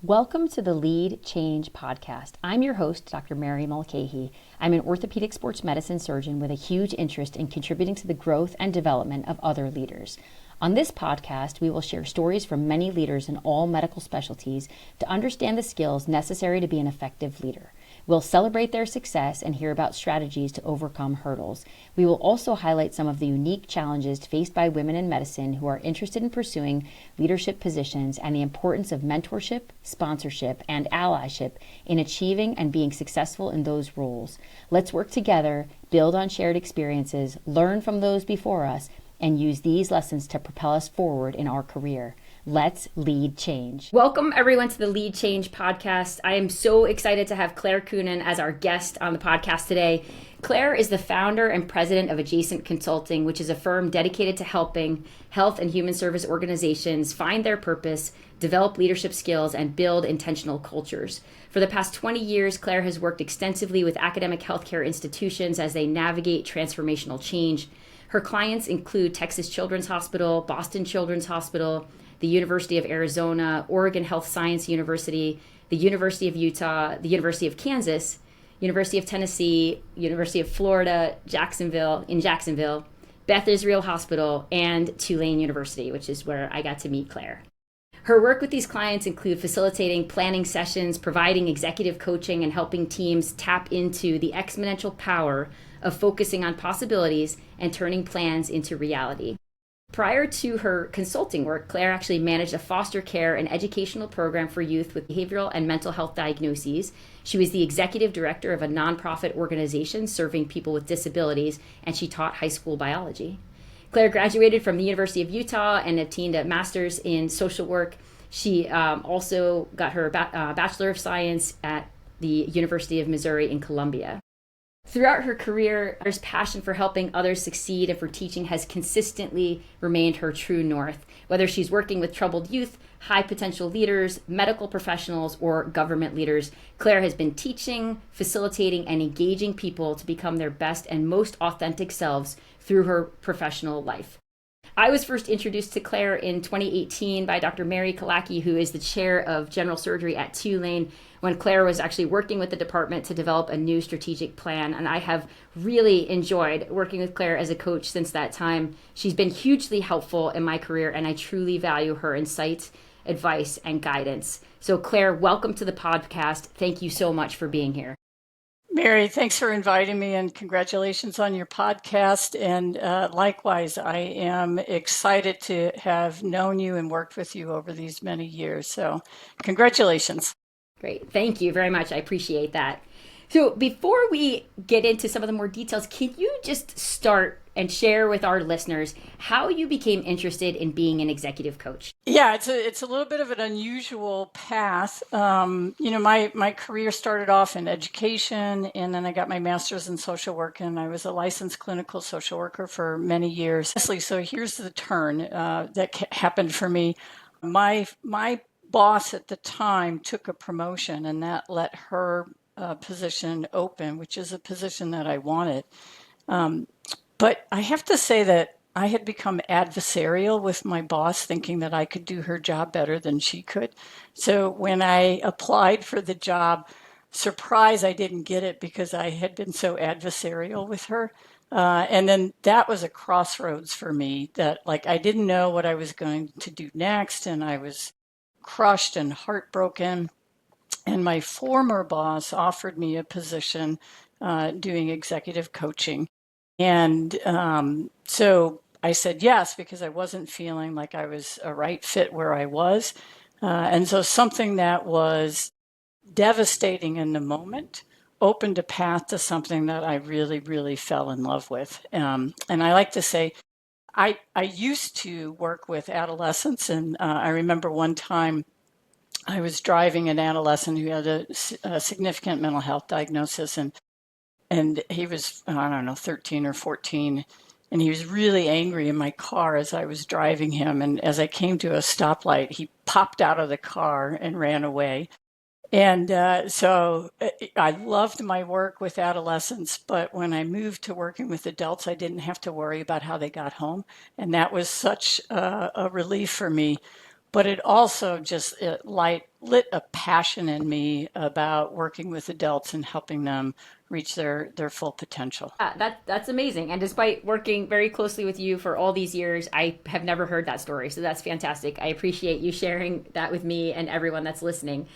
Welcome to the Lead Change podcast. I'm your host, Dr. Mary Mulcahey. I'm an orthopedic sports medicine surgeon with a huge interest in contributing to the growth and development of other leaders. On this podcast, we will share stories from many leaders in all medical specialties to understand the skills necessary to be an effective leader. We'll celebrate their success and hear about strategies to overcome hurdles. We will also highlight some of the unique challenges faced by women in medicine who are interested in pursuing leadership positions and the importance of mentorship, sponsorship, and allyship in achieving and being successful in those roles. Let's work together, build on shared experiences, learn from those before us, and use these lessons to propel us forward in our career. Let's lead change. Welcome everyone to the Lead Change podcast. I am so excited to have Clare Coonan as our guest on the podcast today. Clare is the founder and president of Adjacent Consulting, which is a firm dedicated to helping health and human service organizations find their purpose, develop leadership skills, and build intentional cultures. For the past 20 years, Clare has worked extensively with academic healthcare institutions as they navigate transformational change. Her clients include Texas Children's Hospital, Boston Children's Hospital, the University of Arizona, Oregon Health Science University, the University of Utah, the University of Kansas, University of Tennessee, University of Florida, Jacksonville, Beth Israel Hospital, and Tulane University, which is where I got to meet Clare. Her work with these clients include facilitating planning sessions, providing executive coaching, and helping teams tap into the exponential power of focusing on possibilities and turning plans into reality. Prior to her consulting work, Clare actually managed a foster care and educational program for youth with behavioral and mental health diagnoses. She was the executive director of a nonprofit organization serving people with disabilities, and she taught high school biology. Clare graduated from the University of Utah and obtained a master's in social work. She also got her Bachelor of Science at the University of Missouri in Columbia. Throughout her career, her passion for helping others succeed and for teaching has consistently remained her true north. Whether she's working with troubled youth, high potential leaders, medical professionals, or government leaders, Clare has been teaching, facilitating, and engaging people to become their best and most authentic selves through her professional life. I was first introduced to Clare in 2018 by Dr. Mary Kalaki, who is the chair of general surgery at Tulane, when Clare was actually working with the department to develop a new strategic plan. And I have really enjoyed working with Clare as a coach since that time. She's been hugely helpful in my career, and I truly value her insight, advice, and guidance. So Clare, welcome to the podcast. Thank you so much for being here. Mary, thanks for inviting me, and congratulations on your podcast. And likewise, I am excited to have known you and worked with you over these many years. So congratulations. Great. Thank you very much. I appreciate that. So before we get into some of the more details, can you just start and share with our listeners how you became interested in being an executive coach? Yeah, it's a little bit of an unusual path. My career started off in education, and then I got my master's in social work, and I was a licensed clinical social worker for many years. So here's the turn that happened for me. My boss at the time took a promotion, and that let her position open, which is a position that I wanted. But I have to say that I had become adversarial with my boss, thinking that I could do her job better than she could. So when I applied for the job, surprise, I didn't get it because I had been so adversarial with her. And then that was a crossroads for me, that I didn't know what I was going to do next, and I was crushed and heartbroken. And my former boss offered me a position doing executive coaching. And so I said yes, because I wasn't feeling like I was a right fit where I was. And so something that was devastating in the moment opened a path to something that I really, really fell in love with. And I like to say, I used to work with adolescents. And I remember one time I was driving an adolescent who had a significant mental health diagnosis, and he was, 13 or 14, and he was really angry in my car as I was driving him. And as I came to a stoplight, he popped out of the car and ran away. And so I loved my work with adolescents, but when I moved to working with adults, I didn't have to worry about how they got home. And that was such a relief for me. But it also just light lit a passion in me about working with adults and helping them reach their full potential. That's amazing. And despite working very closely with you for all these years, I have never heard that story. So that's fantastic. I appreciate you sharing that with me and everyone that's listening.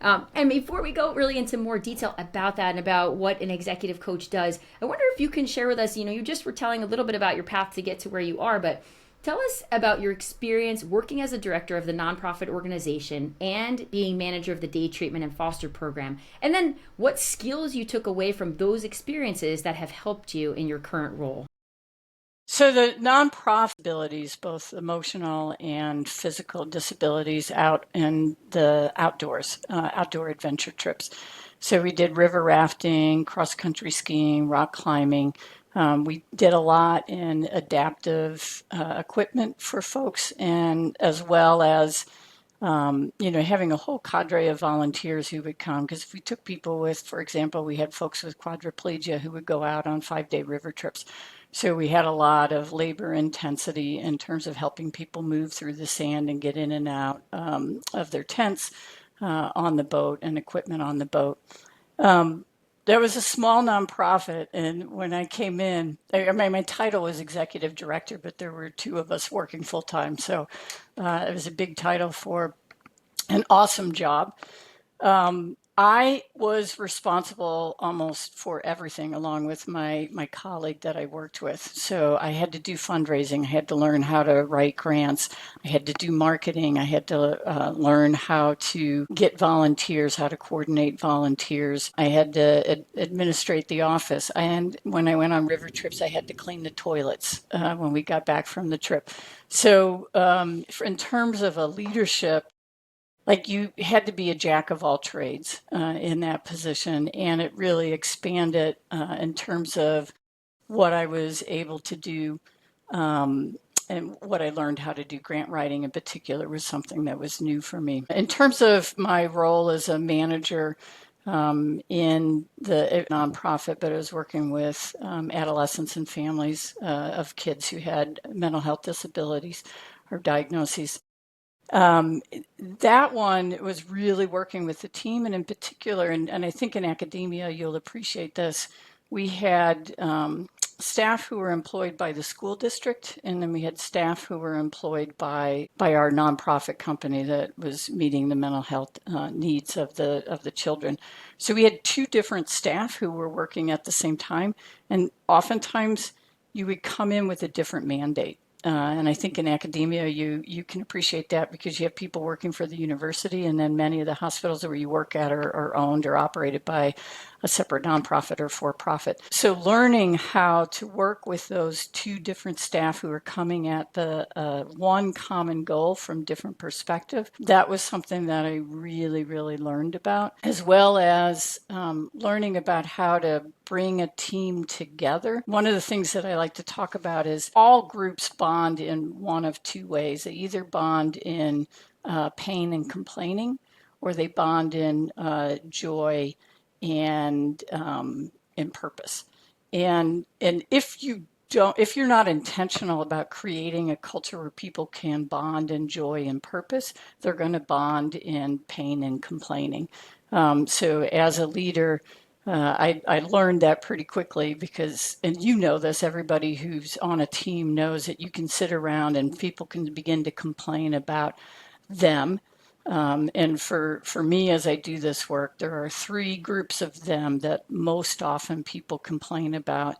And before we go really into more detail about that and about what an executive coach does, I wonder if you can share with us, you just were telling a little bit about your path to get to where you are, but tell us about your experience working as a director of the nonprofit organization and being manager of the day treatment and foster program. And then what skills you took away from those experiences that have helped you in your current role. So the nonprofit abilities, both emotional and physical disabilities out in the outdoors, outdoor adventure trips. So we did river rafting, cross-country skiing, rock climbing. We did a lot in adaptive equipment for folks, and as well as having a whole cadre of volunteers who would come. Because if we took people with, for example, we had folks with quadriplegia who would go out on 5-day river trips. So we had a lot of labor intensity in terms of helping people move through the sand and get in and out of their tents on the boat and equipment on the boat. There was a small nonprofit, and when I came in, my title was executive director, but there were two of us working full time. So it was a big title for an awesome job. I was responsible almost for everything along with my colleague that I worked with. So I had to do fundraising. I had to learn how to write grants. I had to do marketing. I had to learn how to get volunteers, how to coordinate volunteers. I had to administrate the office. And when I went on river trips, I had to clean the toilets when we got back from the trip. So in terms of a leadership, like you had to be a jack of all trades in that position, and it really expanded in terms of what I was able to do and what I learned how to do. Grant writing in particular was something that was new for me. In terms of my role as a manager in the nonprofit, but I was working with adolescents and families of kids who had mental health disabilities or diagnoses. That one was really working with the team, and in particular, and I think in academia you'll appreciate this, we had staff who were employed by the school district, and then we had staff who were employed by our nonprofit company that was meeting the mental health needs of the children. So we had two different staff who were working at the same time, and oftentimes you would come in with a different mandate. And I think in academia, you can appreciate that because you have people working for the university, and then many of the hospitals where you work at are owned or operated by a separate nonprofit or for-profit. So learning how to work with those two different staff who are coming at the one common goal from different perspective, that was something that I really, really learned about, as well as learning about how to bring a team together. One of the things that I like to talk about is all groups bond in one of two ways. They either bond in pain and complaining, or they bond in joy and purpose. And if you're not intentional about creating a culture where people can bond in joy and purpose, they're going to bond in pain and complaining. So as a leader, I learned that pretty quickly because, and you know this, everybody who's on a team knows that you can sit around and people can begin to complain about them. And for me, as I do this work, there are three groups of them that most often people complain about.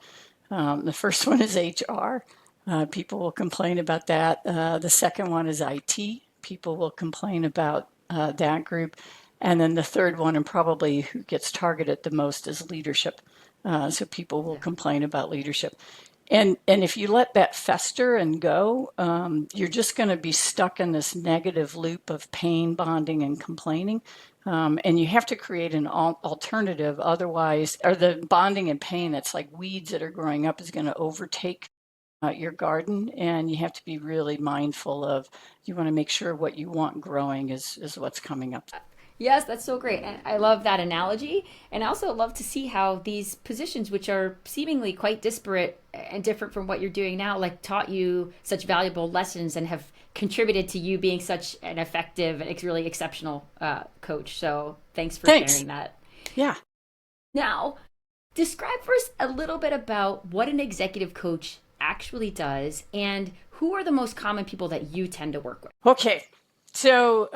The first one is HR. People will complain about that. The second one is IT. People will complain about that group. And then the third one, and probably who gets targeted the most, is leadership. So people will complain about leadership. And if you let that fester and go, you're just going to be stuck in this negative loop of pain, bonding, and complaining. And you have to create an alternative. Otherwise, or the bonding and pain that's like weeds that are growing up is going to overtake your garden. And you have to be really mindful of, you want to make sure what you want growing is what's coming up. Yes, that's so great. And I love that analogy. And I also love to see how these positions, which are seemingly quite disparate and different from what you're doing now, like taught you such valuable lessons and have contributed to you being such an effective and really exceptional coach. So thanks for Thanks. sharing that. Yeah. Now, describe for us a little bit about what an executive coach actually does and who are the most common people that you tend to work with. Okay. So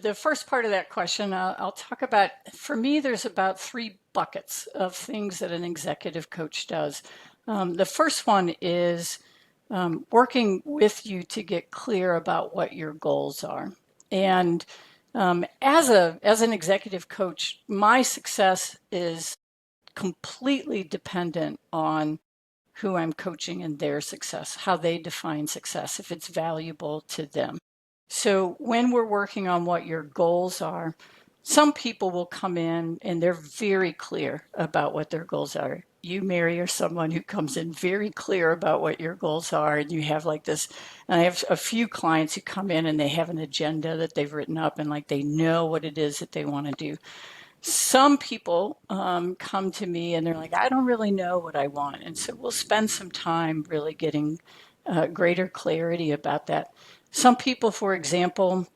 the first part of that question, I'll talk about, for me, there's about 3 buckets of things that an executive coach does. The first one is working with you to get clear about what your goals are. And as an executive coach, my success is completely dependent on who I'm coaching and their success, how they define success, if it's valuable to them. So when we're working on what your goals are, some people will come in and they're very clear about what their goals are. You, Mary, are someone who comes in very clear about what your goals are, and you have like this. And I have a few clients who come in and they have an agenda that they've written up, and like they know what it is that they want to do. Some people come to me and they're like, I don't really know what I want. And so we'll spend some time really getting greater clarity about that. Some people, for example,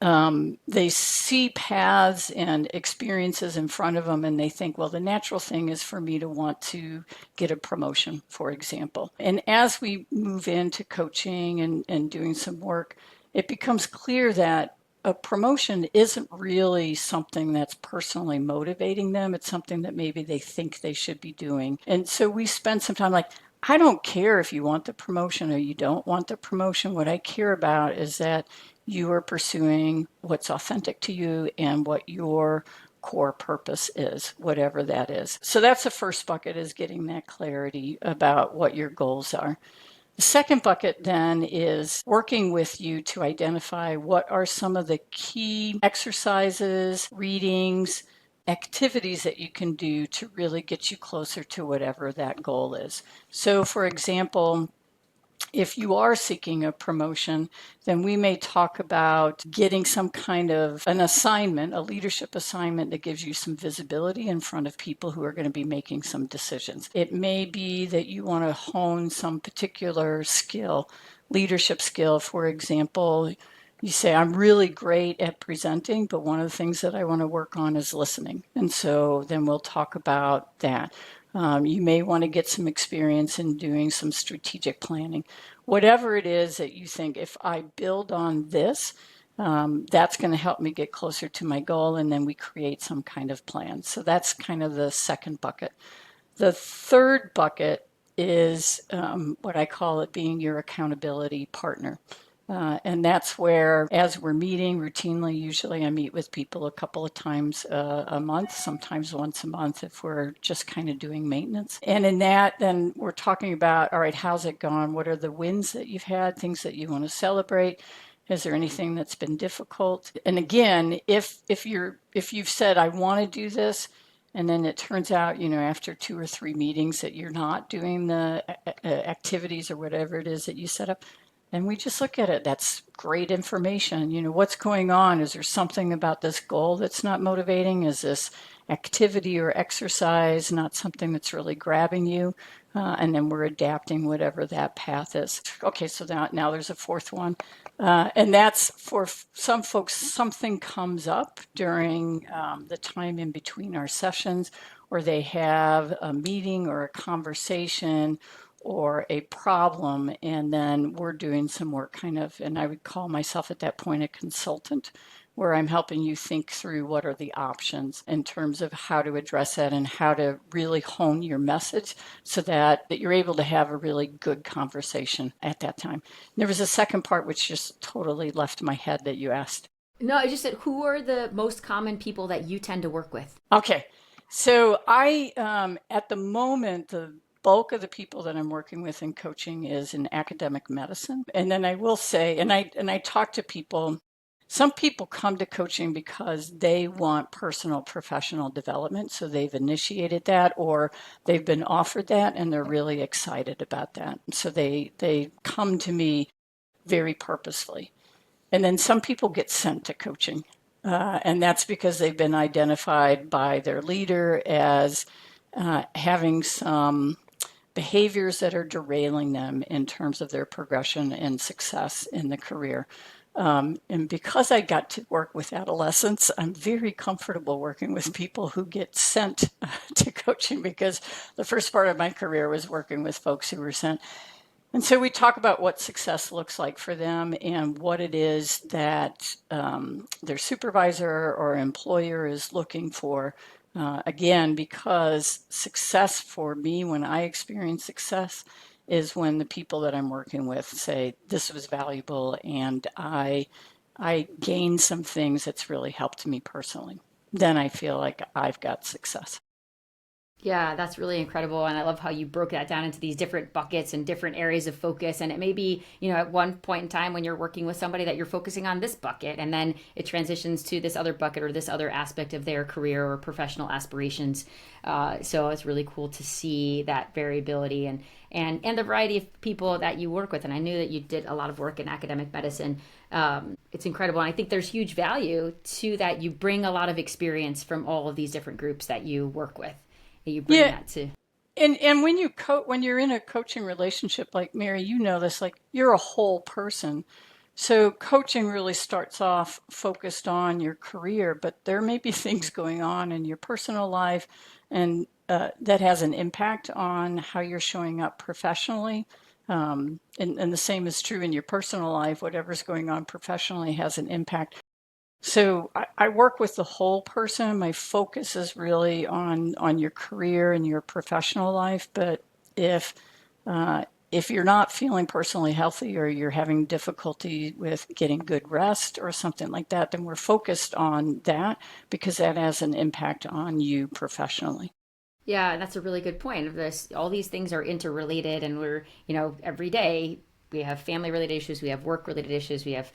they see paths and experiences in front of them and they think, well, the natural thing is for me to want to get a promotion, for example. And as we move into coaching and doing some work, it becomes clear that a promotion isn't really something that's personally motivating them. It's something that maybe they think they should be doing. And so we spend some time like, I don't care if you want the promotion or you don't want the promotion. What I care about is that you are pursuing what's authentic to you and what your core purpose is, whatever that is. So that's the first bucket, is getting that clarity about what your goals are. The second bucket then is working with you to identify what are some of the key exercises, readings, activities that you can do to really get you closer to whatever that goal is. So, for example, if you are seeking a promotion, then we may talk about getting some kind of an assignment, a leadership assignment that gives you some visibility in front of people who are going to be making some decisions. It may be that you want to hone some particular skill, leadership skill. For example, you say, I'm really great at presenting, but one of the things that I want to work on is listening. And so then we'll talk about that. You may want to get some experience in doing some strategic planning. Whatever it is that you think, if I build on this, that's going to help me get closer to my goal, and then we create some kind of plan. So that's kind of the second bucket. The third bucket is what I call it being your accountability partner. And that's where, as we're meeting routinely, usually I meet with people a couple of times a month, sometimes once a month if we're just kind of doing maintenance. And in that, then we're talking about, all right, how's it gone? What are the wins that you've had, things that you want to celebrate? Is there anything that's been difficult? And again, if you've said, I want to do this, and then it turns out, after 2 or 3 meetings that you're not doing the activities or whatever it is that you set up, and we just look at it. That's great information. What's going on? Is there something about this goal that's not motivating? Is this activity or exercise not something that's really grabbing you? And then we're adapting whatever that path is. Okay, so now there's a fourth one. And that's for some folks, something comes up during the time in between our sessions, or they have a meeting or a conversation or a problem, and then we're doing some work and I would call myself at that point a consultant, where I'm helping you think through what are the options in terms of how to address that and how to really hone your message so that you're able to have a really good conversation at that time. There was a second part which just totally left my head that you asked. No, I just said, who are the most common people that you tend to work with? Okay. So at the moment, the bulk of the people that I'm working with in coaching is in academic medicine. And then I will say, and I talk to people, some people come to coaching because they want personal professional development. So they've initiated that, or they've been offered that, and they're really excited about that. So they come to me very purposefully. And then some people get sent to coaching. And that's because they've been identified by their leader as having some behaviors that are derailing them in terms of their progression and success in the career. And because I got to work with adolescents, I'm very comfortable working with people who get sent to coaching, because the first part of my career was working with folks who were sent. And so we talk about what success looks like for them and what it is that their supervisor or employer is looking for. Again, because success for me, when I experience success, is when the people that I'm working with say, this was valuable and I gained some things that's really helped me personally. Then I feel like I've got success. Yeah, that's really incredible. And I love how you broke that down into these different buckets and different areas of focus. And it may be, at one point in time when you're working with somebody that you're focusing on this bucket, and then it transitions to this other bucket or this other aspect of their career or professional aspirations. So it's really cool to see that variability and the variety of people that you work with. And I knew that you did a lot of work in academic medicine. It's incredible. And I think there's huge value to that. You bring a lot of experience from all of these different groups that you work with. You bring Yeah. that to. And when you're in a coaching relationship, like Mary, this, like you're a whole person. So coaching really starts off focused on your career, but there may be things going on in your personal life, and that has an impact on how you're showing up professionally. And the same is true in your personal life. Whatever's going on professionally has an impact. So I work with the whole person. My focus is really on your career and your professional life. But if if you're not feeling personally healthy, or you're having difficulty with getting good rest or something like that, then we're focused on that, because that has an impact on you professionally. Yeah, that's a really good point. Of this, all these things are interrelated, and we're, every day we have family related issues, we have work related issues, we have,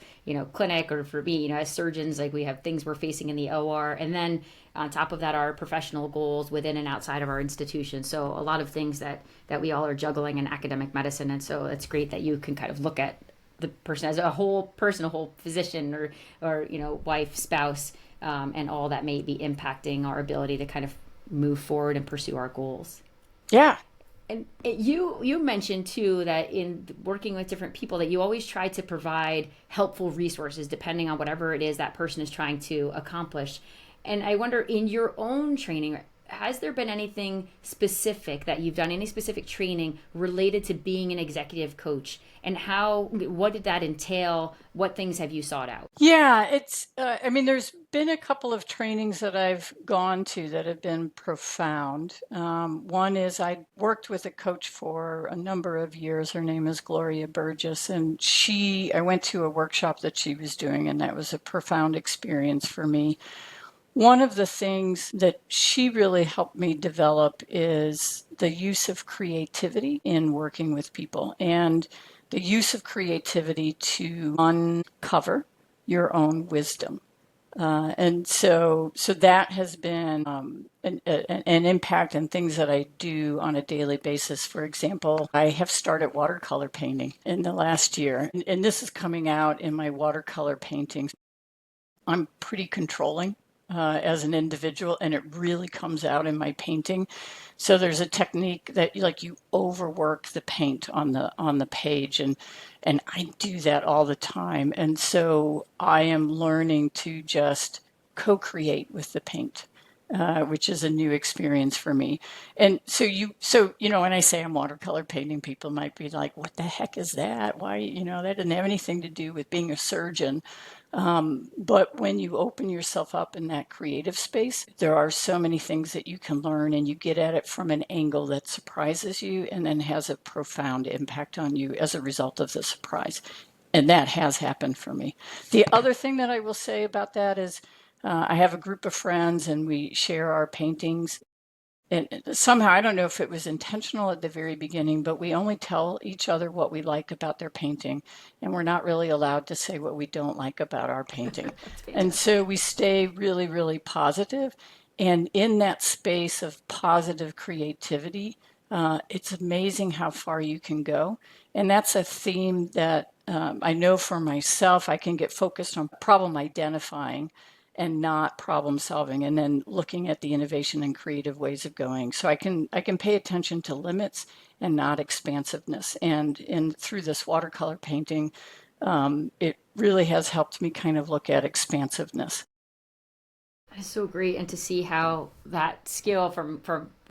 clinic, or for me, as surgeons, like we have things we're facing in the OR, and then on top of that, our professional goals within and outside of our institution. So a lot of things that we all are juggling in academic medicine, and so it's great that you can kind of look at the person as a whole person, a whole physician, or wife, spouse, and all that may be impacting our ability to kind of move forward and pursue our goals. Yeah. And you mentioned too that in working with different people that you always try to provide helpful resources depending on whatever it is that person is trying to accomplish. And I wonder, in your own training, has there been anything specific that you've done, any specific training related to being an executive coach, and what did that entail? What things have you sought out? Yeah, there's been a couple of trainings that I've gone to that have been profound. One is I worked with a coach for a number of years. Her name is Gloria Burgess, and I went to a workshop that she was doing, and that was a profound experience for me. One of the things that she really helped me develop is the use of creativity in working with people, and the use of creativity to uncover your own wisdom. And so that has been an impact in things that I do on a daily basis. For example, I have started watercolor painting in the last year, and this is coming out in my watercolor paintings. I'm pretty controlling as an individual, and it really comes out in my painting. So there's a technique that like you overwork the paint on the page, and I do that all the time. And so I am learning to just co-create with the paint. Which is a new experience for me. And so when I say I'm watercolor painting, people might be like, what the heck is that? Why, that didn't have anything to do with being a surgeon. But when you open yourself up in that creative space, there are so many things that you can learn, and you get at it from an angle that surprises you and then has a profound impact on you as a result of the surprise. And that has happened for me. The other thing that I will say about that is I have a group of friends, and we share our paintings. And somehow, I don't know if it was intentional at the very beginning, but we only tell each other what we like about their painting. And we're not really allowed to say what we don't like about our painting. And so we stay really, really positive. And in that space of positive creativity, it's amazing how far you can go. And that's a theme that I know for myself, I can get focused on problem identifying and not problem solving, and then looking at the innovation and creative ways of going. So I can pay attention to limits and not expansiveness. And through this watercolor painting, it really has helped me kind of look at expansiveness. It's so great, and to see how that skill from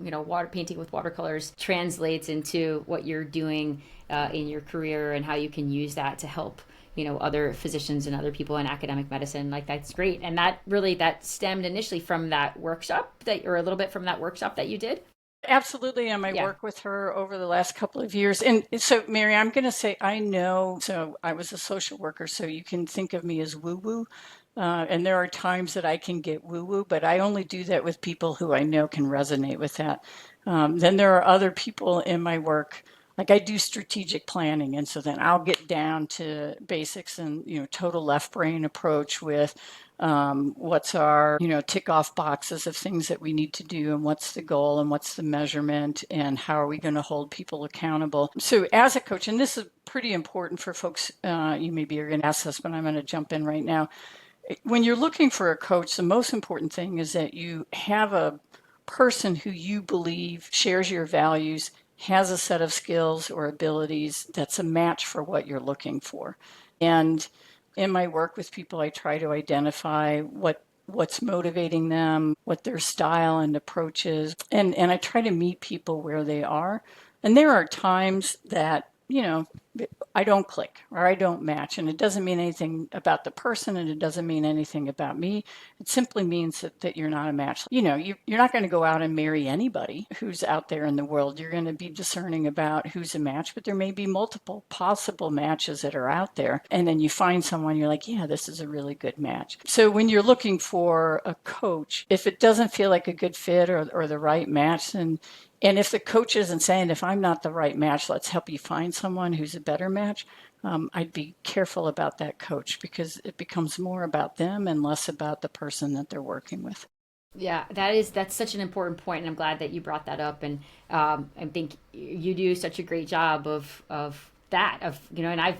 water painting with watercolors translates into what you're doing in your career, and how you can use that to help other physicians and other people in academic medicine. Like, that's great. And that stemmed initially from that workshop or a little bit from that workshop that you did. Absolutely. And I Yeah. work with her over the last couple of years. And so, Mary, I'm going to say I know. So I was a social worker, so you can think of me as woo woo. And there are times that I can get woo woo, but I only do that with people who I know can resonate with that. Then there are other people in my work, like I do strategic planning. And so then I'll get down to basics and, total left brain approach with what's our, tick off boxes of things that we need to do, and what's the goal, and what's the measurement, and how are we going to hold people accountable. So as a coach, and this is pretty important for folks, you maybe are going to ask this, but I'm going to jump in right now. When you're looking for a coach, the most important thing is that you have a person who you believe shares your values, has a set of skills or abilities that's a match for what you're looking for. And in my work with people, I try to identify what's motivating them, what their style and approach is, and I try to meet people where they are. And there are times that, I don't click or I don't match. And it doesn't mean anything about the person, and it doesn't mean anything about me. It simply means that you're not a match. You're not going to go out and marry anybody who's out there in the world. You're going to be discerning about who's a match, but there may be multiple possible matches that are out there. And then you find someone, you're like, yeah, this is a really good match. So when you're looking for a coach, if it doesn't feel like a good fit or the right match, then and if the coach isn't saying, if I'm not the right match, let's help you find someone who's a better match, I'd be careful about that coach, because it becomes more about them and less about the person that they're working with. Yeah, that's such an important point, and I'm glad that you brought that up. And I think you do such a great job of that. And I've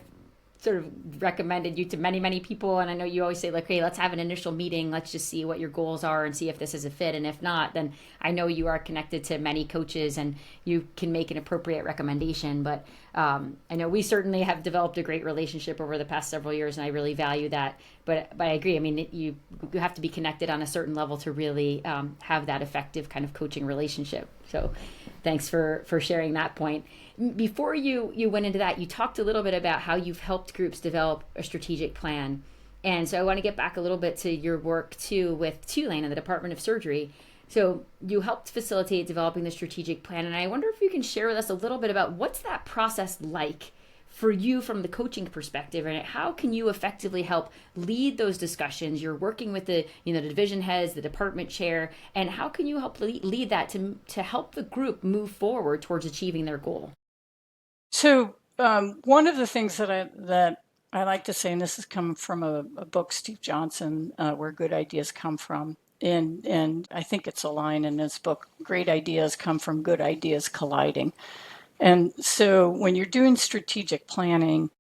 sort of recommended you to many people, and I know you always say, like, hey, let's have an initial meeting, let's just see what your goals are and see if this is a fit, and if not, then I know you are connected to many coaches and you can make an appropriate recommendation. But I know we certainly have developed a great relationship over the past several years, and I really value that. But I agree. I mean, you have to be connected on a certain level to really have that effective kind of coaching relationship. So thanks for sharing that point. Before you went into that, you talked a little bit about how you've helped groups develop a strategic plan. And so I want to get back a little bit to your work too with Tulane and the Department of Surgery. So you helped facilitate developing the strategic plan. And I wonder if you can share with us a little bit about what's that process like for you from the coaching perspective, and how can you effectively help lead those discussions? You're working with the division heads, the department chair, and how can you help lead that to help the group move forward towards achieving their goal? So one of the things that I like to say, and this has come from a book, Steve Johnson, Where Good Ideas Come From. And I think it's a line in this book: great ideas come from good ideas colliding. And so when you're doing strategic planning,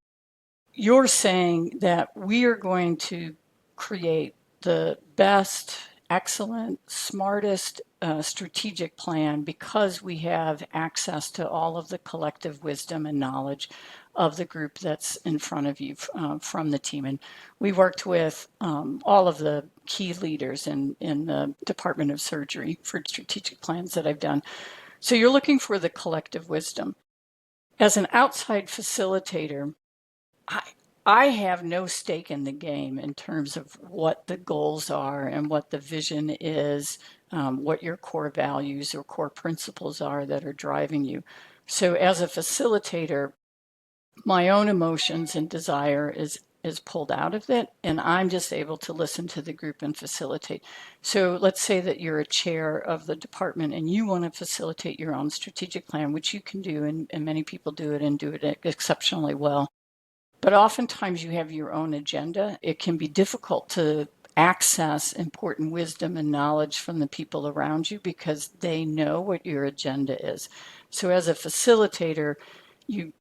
you're saying that we are going to create the best, excellent, smartest strategic plan because we have access to all of the collective wisdom and knowledge of the group that's in front of you from the team. And we worked with all of the key leaders in the Department of Surgery for strategic plans that I've done. So you're looking for the collective wisdom. As an outside facilitator, I have no stake in the game in terms of what the goals are and what the vision is, what your core values or core principles are that are driving you. So as a facilitator, my own emotions and desire is pulled out of it, and I'm just able to listen to the group and facilitate. So let's say that you're a chair of the department and you want to facilitate your own strategic plan, which you can do, and many people do it and do it exceptionally well. But oftentimes you have your own agenda. It can be difficult to access important wisdom and knowledge from the people around you because they know what your agenda is. So as a facilitator, you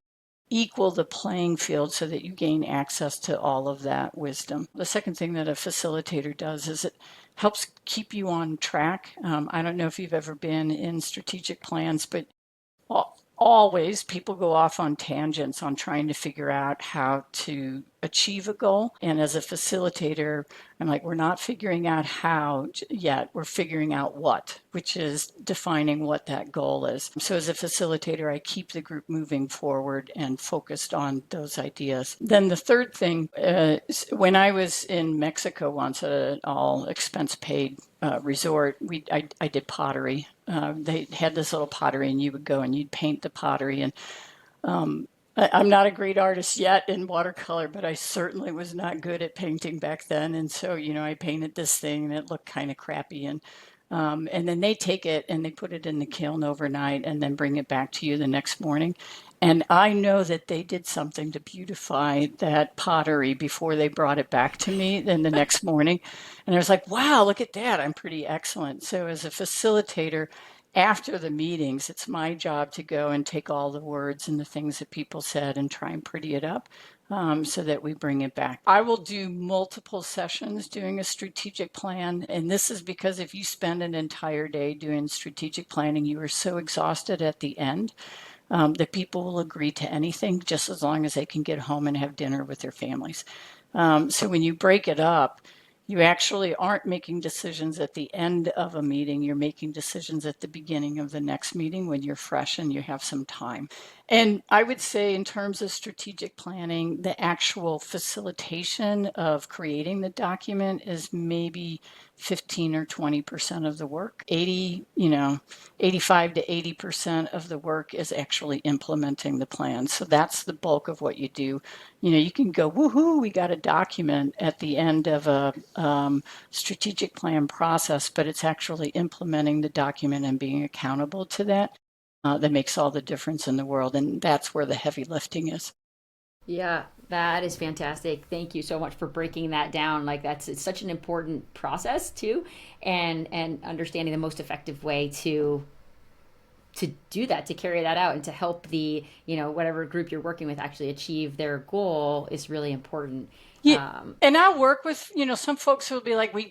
equal the playing field so that you gain access to all of that wisdom. The second thing that a facilitator does is it helps keep you on track. I don't know if you've ever been in strategic plans, but always people go off on tangents on trying to figure out how to achieve a goal. And as a facilitator, I'm like, we're not figuring out how yet. We're figuring out what, which is defining what that goal is. So as a facilitator, I keep the group moving forward and focused on those ideas. Then the third thing, when I was in Mexico once at an all expense paid resort, I did pottery. They had this little pottery, and you would go and you'd paint the pottery. And I'm not a great artist yet in watercolor, but I certainly was not good at painting back then. And so, I painted this thing and it looked kind of crappy. And then they take it and they put it in the kiln overnight and then bring it back to you the next morning. And I know that they did something to beautify that pottery before they brought it back to me then the next morning. And I was like, wow, look at that. I'm pretty excellent. So as a facilitator, after the meetings, it's my job to go and take all the words and the things that people said and try and pretty it up so that we bring it back. I will do multiple sessions doing a strategic plan. And this is because if you spend an entire day doing strategic planning, you are so exhausted at the end that people will agree to anything just as long as they can get home and have dinner with their families. So when you break it up, you actually aren't making decisions at the end of a meeting. You're making decisions at the beginning of the next meeting when you're fresh and you have some time. And I would say in terms of strategic planning, the actual facilitation of creating the document is maybe 15 or 20% of the work. 85 to 80% of the work is actually implementing the plan. So that's the bulk of what you do. You can go, woohoo, we got a document at the end of a strategic plan process, but it's actually implementing the document and being accountable to that that makes all the difference in the world. And that's where the heavy lifting is. Yeah, that is fantastic. Thank you so much for breaking that down. Like it's such an important process too, and understanding the most effective way to do that, to carry that out, and to help the whatever group you're working with actually achieve their goal is really important. Yeah, and I'll work with some folks who will be like, we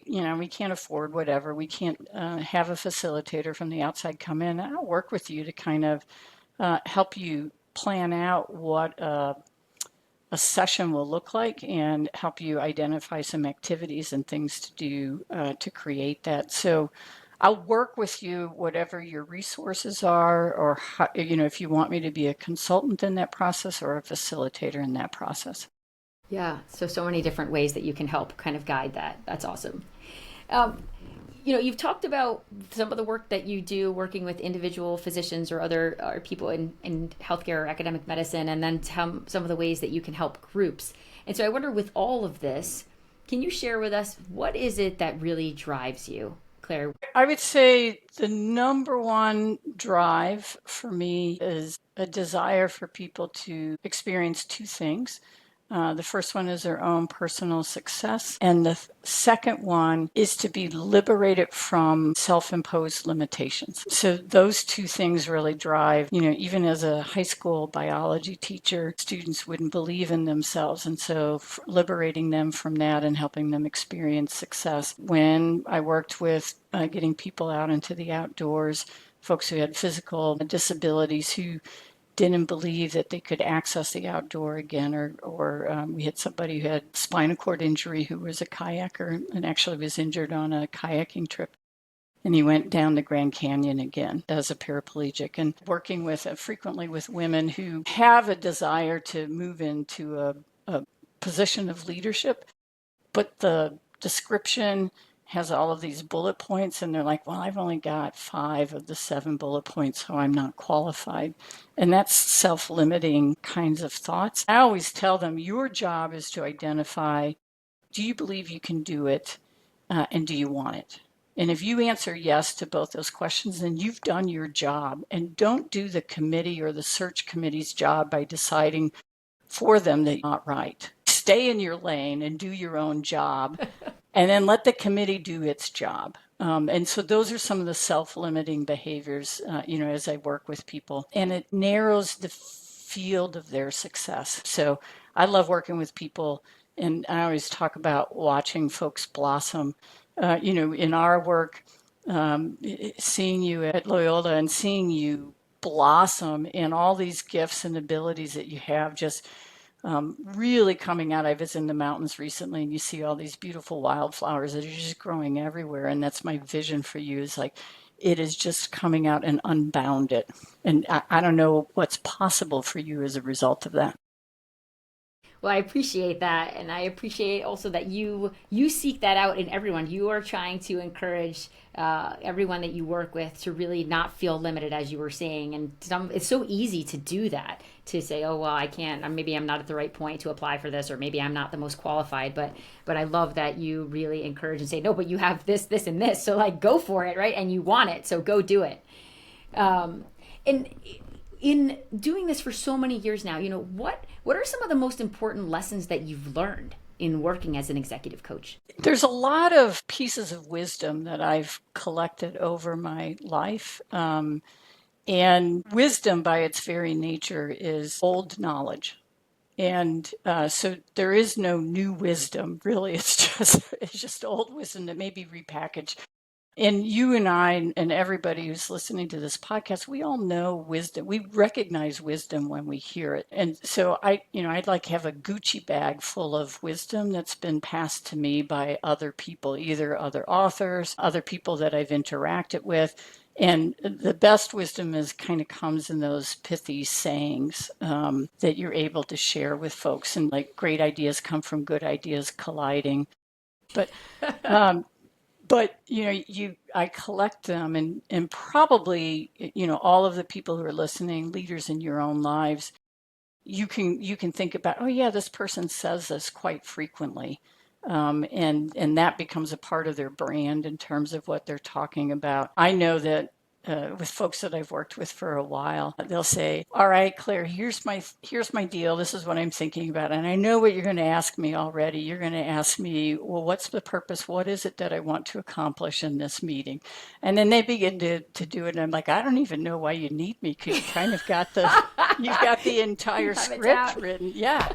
can't afford whatever, we can't have a facilitator from the outside come in. I'll work with you to kind of help you plan out what a session will look like and help you identify some activities and things to do to create that. So I'll work with you, whatever your resources are, or how, if you want me to be a consultant in that process or a facilitator in that process. Yeah, so many different ways that you can help kind of guide that. That's awesome. You've talked about some of the work that you do working with individual physicians or other people in healthcare or academic medicine, and then some of the ways that you can help groups. And so I wonder, with all of this, can you share with us, what is it that really drives you, Claire? I would say the number one drive for me is a desire for people to experience two things. The first one is their own personal success. And the second one is to be liberated from self-imposed limitations. So those two things really drive, even as a high school biology teacher, students wouldn't believe in themselves. And so liberating them from that and helping them experience success. When I worked with getting people out into the outdoors, folks who had physical disabilities who didn't believe that they could access the outdoor again, or we had somebody who had spinal cord injury who was a kayaker and actually was injured on a kayaking trip. And he went down the Grand Canyon again as a paraplegic, and working with frequently with women who have a desire to move into a position of leadership, but the description has all of these bullet points, and they're like, well, I've only got 5 of the 7 bullet points, so I'm not qualified. And that's self-limiting kinds of thoughts. I always tell them, your job is to identify, do you believe you can do it, and do you want it? And if you answer yes to both those questions, then you've done your job. And don't do the committee or the search committee's job by deciding for them that you're not right. Stay in your lane and do your own job. And then let the committee do its job. And so those are some of the self-limiting behaviors, as I work with people. And it narrows the field of their success. So I love working with people, and I always talk about watching folks blossom. In our work, seeing you at Loyola and seeing you blossom in all these gifts and abilities that you have, just really coming out. I was in the mountains recently, and you see all these beautiful wildflowers that are just growing everywhere. And that's my vision for you, is like, it is just coming out and unbounded. And I don't know what's possible for you as a result of that. Well, I appreciate that, and I appreciate also that you seek that out in everyone. You are trying to encourage everyone that you work with to really not feel limited, as you were saying. And it's so easy to do that, to say, "Oh, well, I can't. Maybe I'm not at the right point to apply for this, or maybe I'm not the most qualified." But I love that you really encourage and say, "No, but you have this, this, and this. So like, go for it, right? And you want it, so go do it." And in doing this for so many years now, what are some of the most important lessons that you've learned in working as an executive coach? There's a lot of pieces of wisdom that I've collected over my life. And wisdom, by its very nature, is old knowledge. And so there is no new wisdom, really. It's just old wisdom that may be repackaged. And you and I and everybody who's listening to this podcast, we all know wisdom. We recognize wisdom when we hear it. And so I'd like to have a Gucci bag full of wisdom that's been passed to me by other people, either other authors, other people that I've interacted with. And the best wisdom is kind of comes in those pithy sayings that you're able to share with folks. And like, great ideas come from good ideas colliding. But but I collect them, and probably all of the people who are listening, leaders in your own lives, you can think about, oh yeah, this person says this quite frequently, and that becomes a part of their brand in terms of what they're talking about. I know that with folks that I've worked with for a while, they'll say, "All right, Claire, here's my deal. This is what I'm thinking about, and I know what you're going to ask me already. You're going to ask me, well, what's the purpose? What is it that I want to accomplish in this meeting?" And then they begin to do it, and I'm like, "I don't even know why you need me, because you kind of got you've got the entire script written." Yeah.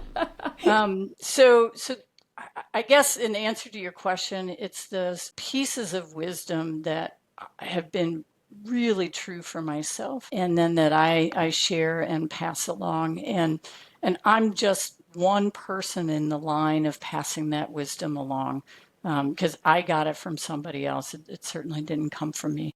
So I guess in answer to your question, it's those pieces of wisdom that have been really true for myself, and then that I share and pass along. And I'm just one person in the line of passing that wisdom along, because I got it from somebody else. It certainly didn't come from me.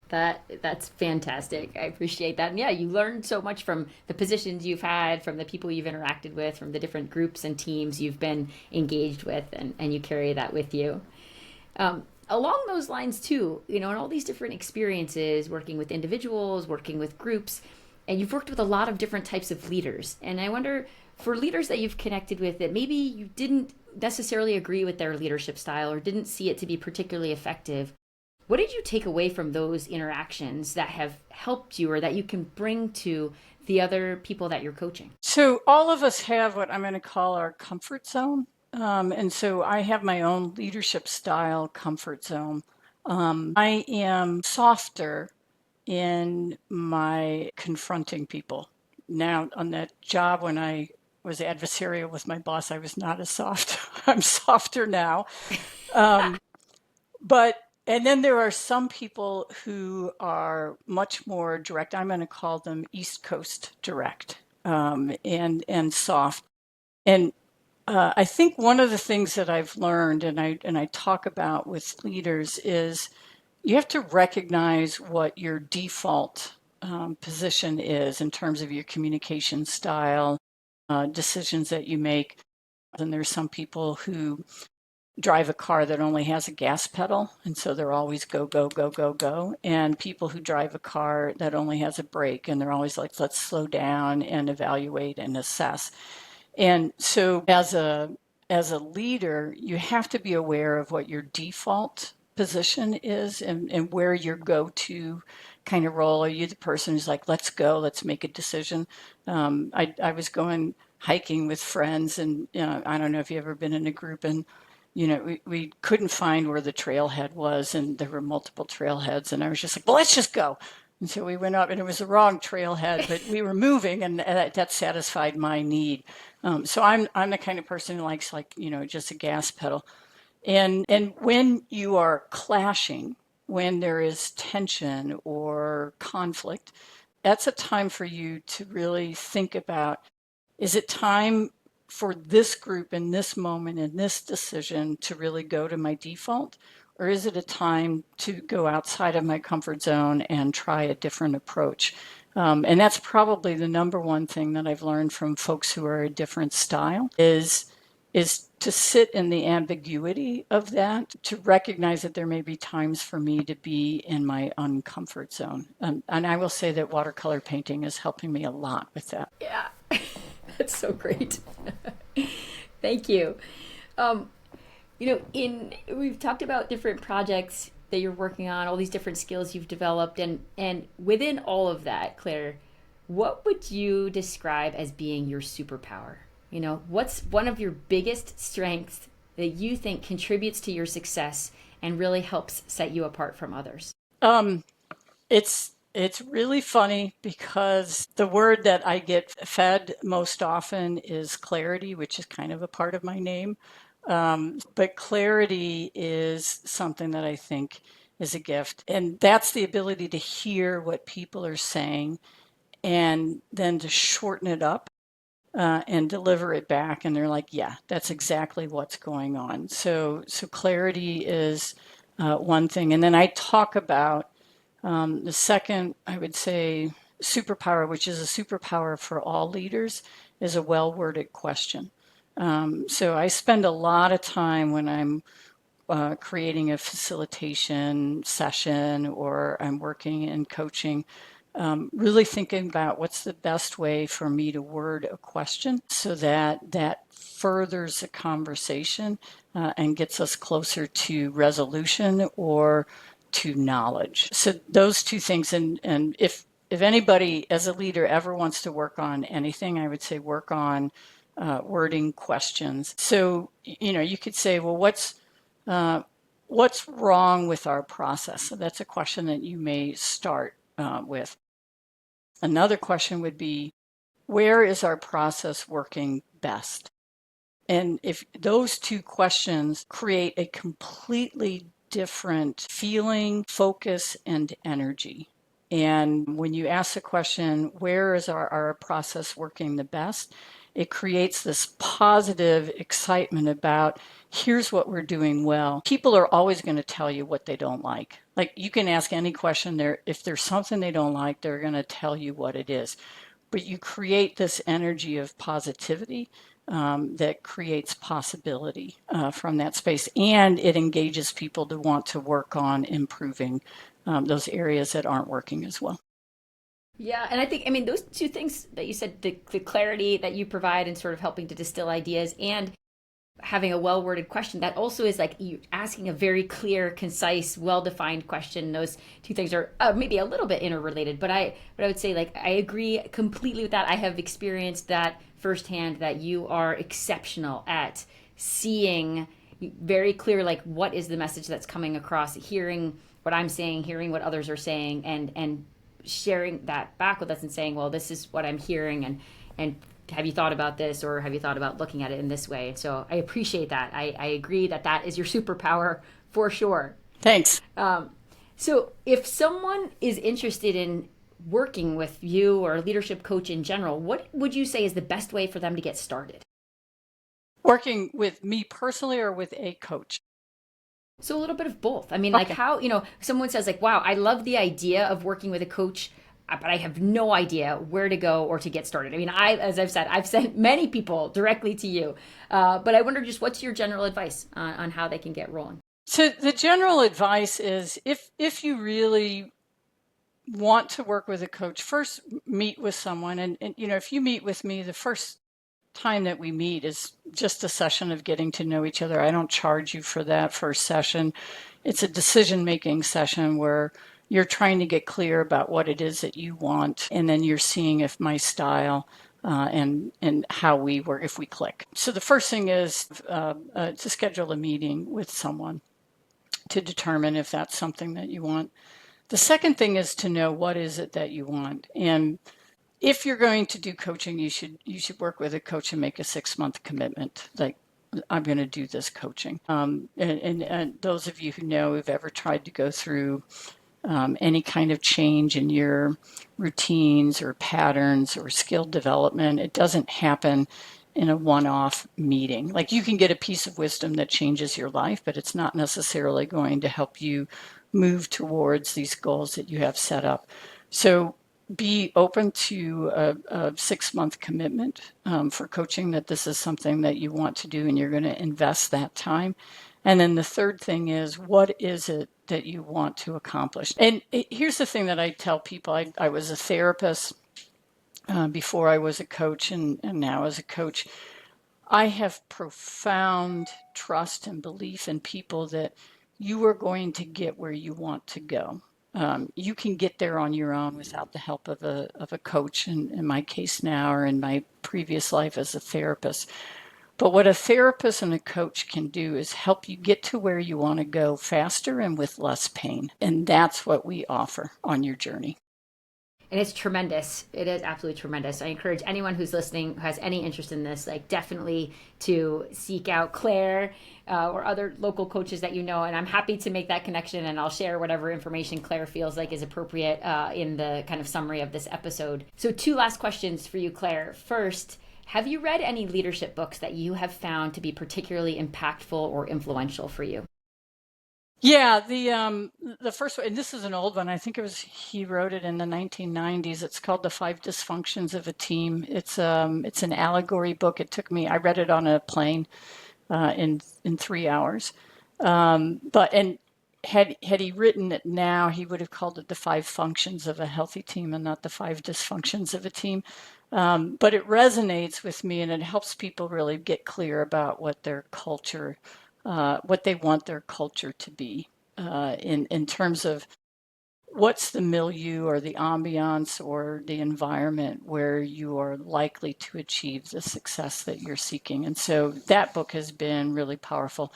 That's fantastic. I appreciate that. And yeah, you learned so much from the positions you've had, from the people you've interacted with, from the different groups and teams you've been engaged with, and you carry that with you. Along those lines too, in all these different experiences, working with individuals, working with groups, and you've worked with a lot of different types of leaders. And I wonder, for leaders that you've connected with that maybe you didn't necessarily agree with their leadership style or didn't see it to be particularly effective, what did you take away from those interactions that have helped you or that you can bring to the other people that you're coaching? So all of us have what I'm going to call our comfort zone. And so I have my own leadership style comfort zone. I am softer in my confronting people. Now, on that job when I was adversarial with my boss, I was not as soft. I'm softer now. But and then there are some people who are much more direct. I'm going to call them East Coast direct, and soft. And I think one of the things that I've learned, and I talk about with leaders, is you have to recognize what your default position is in terms of your communication style, decisions that you make. And there's some people who drive a car that only has a gas pedal, and so they're always go, go, go, go, go. And people who drive a car that only has a brake, and they're always like, let's slow down and evaluate and assess. And so as a leader, you have to be aware of what your default position is, and where your go-to kind of role. Are you the person who's like, let's go, let's make a decision? I was going hiking with friends, and I don't know if you've ever been in a group, and we couldn't find where the trailhead was, and there were multiple trailheads, and I was just like, well, let's just go. And so we went up, and it was the wrong trailhead, but we were moving, and that satisfied my need. So I'm the kind of person who likes, like, just a gas pedal. And when you are clashing, when there is tension or conflict, that's a time for you to really think about, is it time for this group in this moment in this decision to really go to my default? Or is it a time to go outside of my comfort zone and try a different approach? And that's probably the number one thing that I've learned from folks who are a different style is to sit in the ambiguity of that, to recognize that there may be times for me to be in my uncomfort zone. And I will say that watercolor painting is helping me a lot with that. Yeah, that's so great. Thank you. We've talked about different projects that you're working on, all these different skills you've developed, and within all of that, Claire, what would you describe as being your superpower? What's one of your biggest strengths that you think contributes to your success and really helps set you apart from others? It's really funny because the word that I get fed most often is clarity, which is kind of a part of my name. But clarity is something that I think is a gift. And that's the ability to hear what people are saying and then to shorten it up and deliver it back. And they're like, yeah, that's exactly what's going on. So clarity is one thing. And then I talk about the second, I would say, superpower, which is a superpower for all leaders, is a well-worded question. So I spend a lot of time when I'm creating a facilitation session or I'm working in coaching, really thinking about what's the best way for me to word a question so that furthers the conversation and gets us closer to resolution or to knowledge. So those two things, and if anybody as a leader ever wants to work on anything, I would say work on wording questions. So you could say, well, what's wrong with our process? So that's a question that you may start with. Another question would be, where is our process working best? And if those two questions create a completely different feeling, focus, and energy. And when you ask the question, where is our process working the best? It creates this positive excitement about, here's what we're doing well. People are always going to tell you what they don't like. Like, you can ask any question there. If there's something they don't like, they're going to tell you what it is. But you create this energy of positivity that creates possibility from that space. And it engages people to want to work on improving those areas that aren't working as well. Yeah, and I mean, those two things that you said, the clarity that you provide and sort of helping to distill ideas and having a well-worded question, that also is like you asking a very clear, concise, well-defined question. Those two things are maybe a little bit interrelated, but I would say, like, I agree completely with that. I have experienced that firsthand, that you are exceptional at seeing very clear, like, what is the message that's coming across, hearing what I'm saying, hearing what others are saying, and sharing that back with us and saying, well, this is what I'm hearing, and have you thought about this, or have you thought about looking at it in this way? So I appreciate that. I agree that is your superpower for sure. Thanks. So if someone is interested in working with you or a leadership coach in general, what would you say is the best way for them to get started? Working with me personally or with a coach? So a little bit of both. I mean, Okay. like, how, someone says, like, wow, I love the idea of working with a coach, but I have no idea where to go or to get started. I mean, as I've said, I've sent many people directly to you, but I wonder, just what's your general advice on how they can get rolling? So the general advice is, if you really want to work with a coach, first meet with someone. And if you meet with me, the first time that we meet is just a session of getting to know each other. I don't charge you for that first session. It's a decision-making session where you're trying to get clear about what it is that you want, and then you're seeing if my style and how we work, if we click. So the first thing is to schedule a meeting with someone to determine if that's something that you want. The second thing is to know what is it that you want. And if you're going to do coaching, you should work with a coach and make a 6-month commitment. Like, I'm going to do this coaching. And those of you who know who've ever tried to go through any kind of change in your routines or patterns or skill development, it doesn't happen in a one-off meeting. Like, you can get a piece of wisdom that changes your life, but it's not necessarily going to help you move towards these goals that you have set up. So be open to a 6-month commitment for coaching, that this is something that you want to do and you're going to invest that time. And then the third thing is, what is it that you want to accomplish? And here's the thing that I tell people. I was a therapist before I was a coach, and now as a coach. I have profound trust and belief in people that you are going to get where you want to go. You can get there on your own without the help of a coach, in my case now, or in my previous life as a therapist. But what a therapist and a coach can do is help you get to where you want to go faster and with less pain. And that's what we offer on your journey. And it's tremendous. It is absolutely tremendous. I encourage anyone who's listening, who has any interest in this, like, definitely to seek out Clare or other local coaches that you know. And I'm happy to make that connection, and I'll share whatever information Clare feels like is appropriate in the kind of summary of this episode. So 2 last questions for you, Clare. First, have you read any leadership books that you have found to be particularly impactful or influential for you? Yeah, the first one, and this is an old one. I think he wrote it in the 1990s. It's called The 5 Dysfunctions of a Team. It's an allegory book. I read it on a plane in 3 hours. But had he written it now, he would have called it The 5 Functions of a Healthy Team, and not The 5 Dysfunctions of a Team. But it resonates with me, and it helps people really get clear about what their culture, what they want their culture to be, in terms of what's the milieu or the ambiance or the environment where you are likely to achieve the success that you're seeking. And so that book has been really powerful.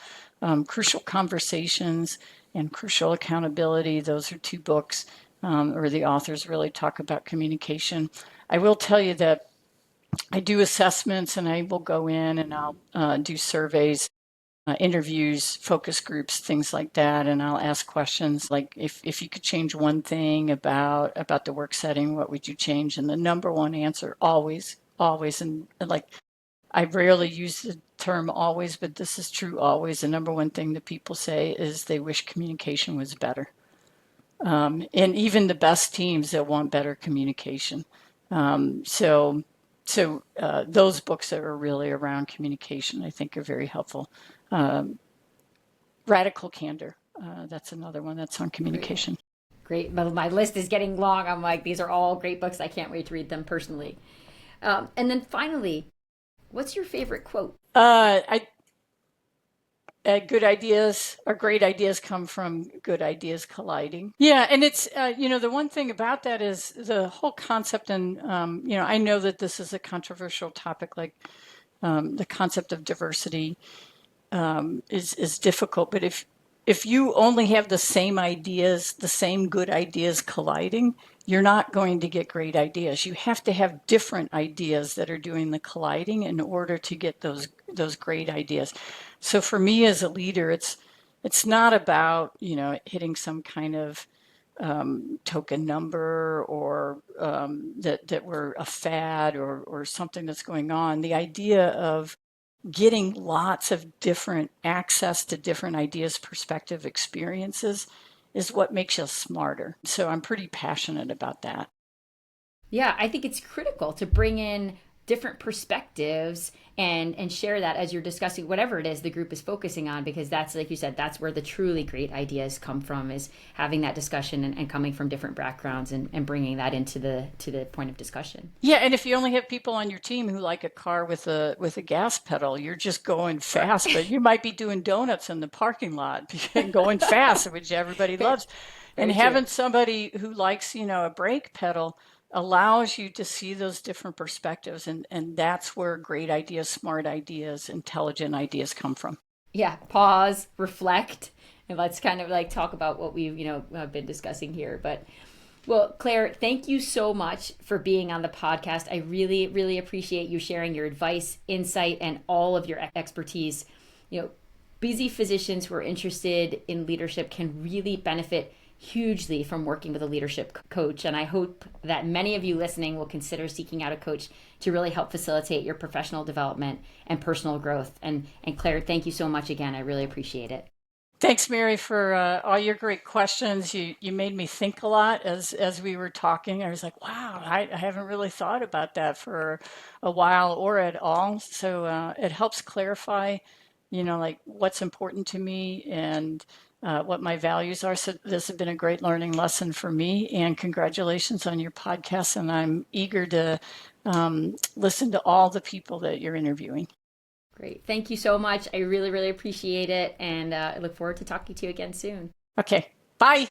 Crucial Conversations and Crucial Accountability, those are 2 books where the authors really talk about communication. I will tell you that I do assessments, and I will go in and I'll do surveys, interviews, focus groups, things like that. And I'll ask questions like, if you could change one thing about the work setting, what would you change? And the number one answer, always, and like, I rarely use the term always, but this is true always. The number one thing that people say is they wish communication was better. And even the best teams that want better communication. So those books that are really around communication, I think, are very helpful. Radical Candor, that's another one that's on communication. Great. My list is getting long. I'm like, these are all great books. I can't wait to read them personally. And then finally, what's your favorite quote? Good ideas or great ideas come from good ideas colliding. Yeah, and it's, the one thing about that is the whole concept, and, I know that this is a controversial topic, like the concept of diversity is difficult, but if you only have the same ideas, the same good ideas colliding, you're not going to get great ideas. You have to have different ideas that are doing the colliding in order to get those great ideas. So for me as a leader, it's not about, hitting some kind of token number, or that we're a fad or something that's going on. The idea of getting lots of different access to different ideas, perspective, experiences is what makes us smarter. So I'm pretty passionate about that. Yeah, I think it's critical to bring in different perspectives and share that as you're discussing whatever it is the group is focusing on, because that's, like you said, that's where the truly great ideas come from, is having that discussion and coming from different backgrounds and bringing that into the point of discussion. Yeah, and if you only have people on your team who like a car with a gas pedal, you're just going fast, but you might be doing donuts in the parking lot and going fast, which everybody loves. And having somebody who likes, a brake pedal allows you to see those different perspectives. And that's where great ideas, smart ideas, intelligent ideas come from. Yeah, pause, reflect, and let's kind of like talk about what we've, have been discussing here. But well, Clare, thank you so much for being on the podcast. I really, really appreciate you sharing your advice, insight, and all of your expertise. Busy physicians who are interested in leadership can really benefit hugely from working with a leadership coach. And I hope that many of you listening will consider seeking out a coach to really help facilitate your professional development and personal growth. And Clare, thank you so much again. I really appreciate it. Thanks, Mary, for all your great questions. You made me think a lot as we were talking. I was like, wow, I haven't really thought about that for a while or at all. So it helps clarify, like what's important to me and what my values are. So this has been a great learning lesson for me. And congratulations on your podcast. And I'm eager to listen to all the people that you're interviewing. Great. Thank you so much. I really, really appreciate it. And I look forward to talking to you again soon. Okay. Bye.